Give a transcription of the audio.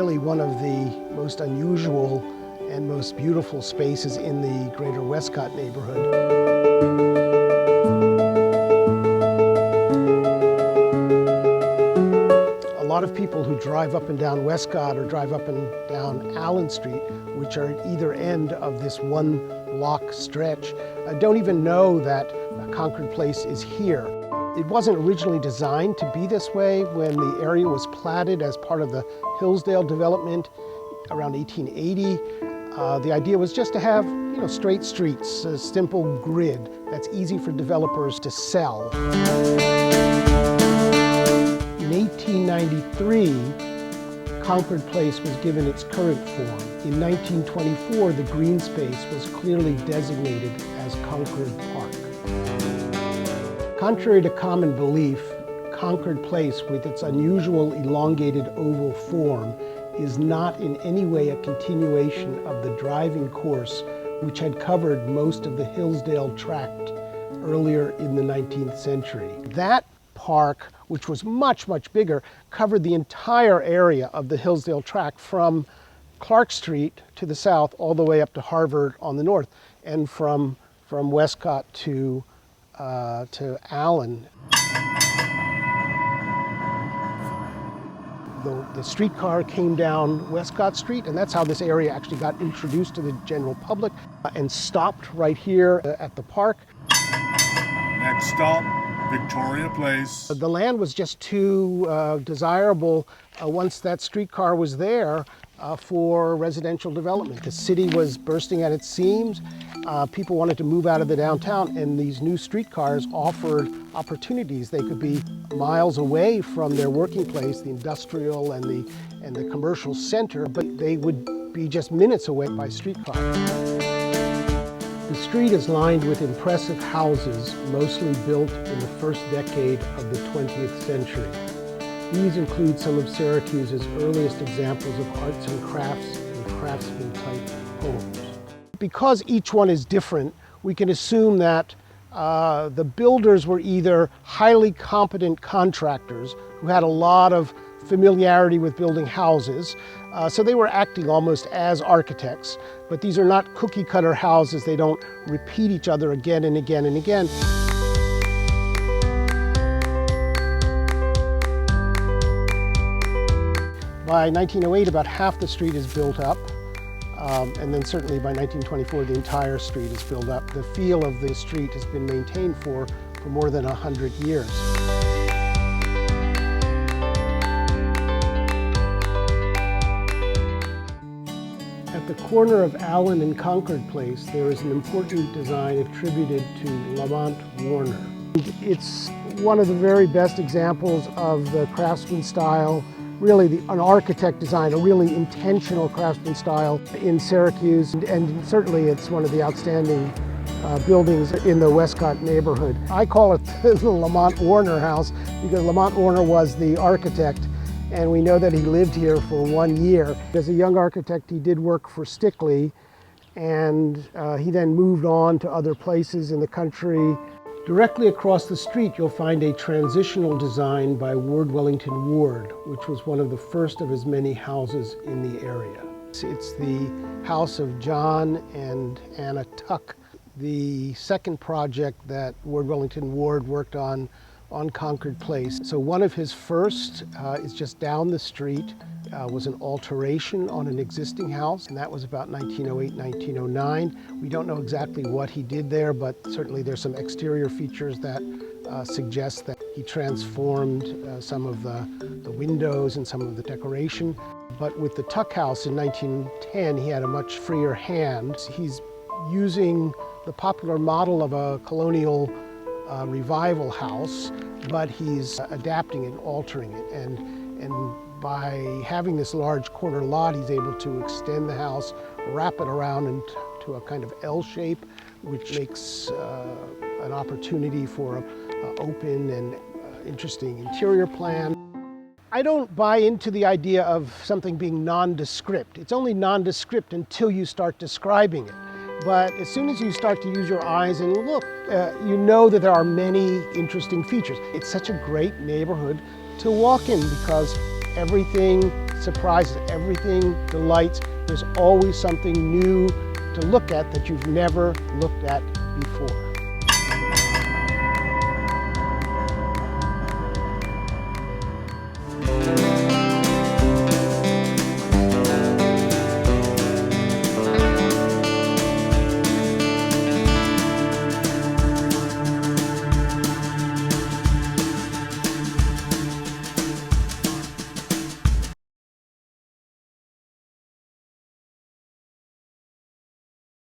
really one of the most unusual and most beautiful spaces in the greater Westcott neighborhood. A lot of people who drive up and down Westcott or drive up and down Allen Street, which are at either end of this one block stretch, don't even know that Concord Place is here. It wasn't originally designed to be this way when the area was platted as part of the Hillsdale development around 1880. The idea was just to have, straight streets, a simple grid that's easy for developers to sell. In 1893, Concord Place was given its current form. In 1924, the green space was clearly designated as Concord Park. Contrary to common belief, Concord Place, with its unusual elongated oval form, is not in any way a continuation of the driving course which had covered most of the Hillsdale tract earlier in the 19th century. That park, which was much, much bigger, covered the entire area of the Hillsdale tract from Clark Street to the south all the way up to Harvard on the north, and from Westcott to Allen. The streetcar came down Westcott Street, and that's how this area actually got introduced to the general public, and stopped right here at the park. Next stop, Victoria Place. The land was just too desirable once that streetcar was there for residential development. The city was bursting at its seams. People wanted to move out of the downtown, and these new streetcars offered opportunities. They could be miles away from their working place, the industrial and the commercial center, but they would be just minutes away by streetcar. The street is lined with impressive houses, mostly built in the first decade of the 20th century. These include some of Syracuse's earliest examples of arts and crafts and craftsman-type homes. Because each one is different, we can assume that the builders were either highly competent contractors who had a lot of familiarity with building houses, so they were acting almost as architects. But these are not cookie-cutter houses. They don't repeat each other again and again and again. By 1908, about half the street is built up, and then certainly by 1924, the entire street is filled up. The feel of the street has been maintained for more than 100 years. At the corner of Allen and Concord Place, there is an important design attributed to Lamont Warner. It's one of the very best examples of the craftsman style, really an architect design, a really intentional craftsman style in Syracuse, and certainly it's one of the outstanding buildings in the Westcott neighborhood. I call it the Lamont Warner House because Lamont Warner was the architect, and we know that he lived here for 1 year. As a young architect, he did work for Stickley, and he then moved on to other places in the country. Directly across the street, you'll find a transitional design by Ward Wellington Ward, which was one of the first of his many houses in the area. It's the house of John and Anna Tuck, the second project that Ward Wellington Ward worked on Concord Place. So one of his first is just down the street, was an alteration on an existing house, and that was about 1908, 1909. We don't know exactly what he did there, but certainly there's some exterior features that suggest that he transformed some of the windows and some of the decoration. But with the Tuck House in 1910, he had a much freer hand. He's using the popular model of a colonial revival house, but he's adapting it and altering it. And by having this large corner lot, he's able to extend the house, wrap it around into a kind of L shape, which makes an opportunity for an open and interesting interior plan. I don't buy into the idea of something being nondescript. It's only nondescript until you start describing it. But as soon as you start to use your eyes and look, you know that there are many interesting features. It's such a great neighborhood to walk in because everything surprises, everything delights. There's always something new to look at that you've never looked at before.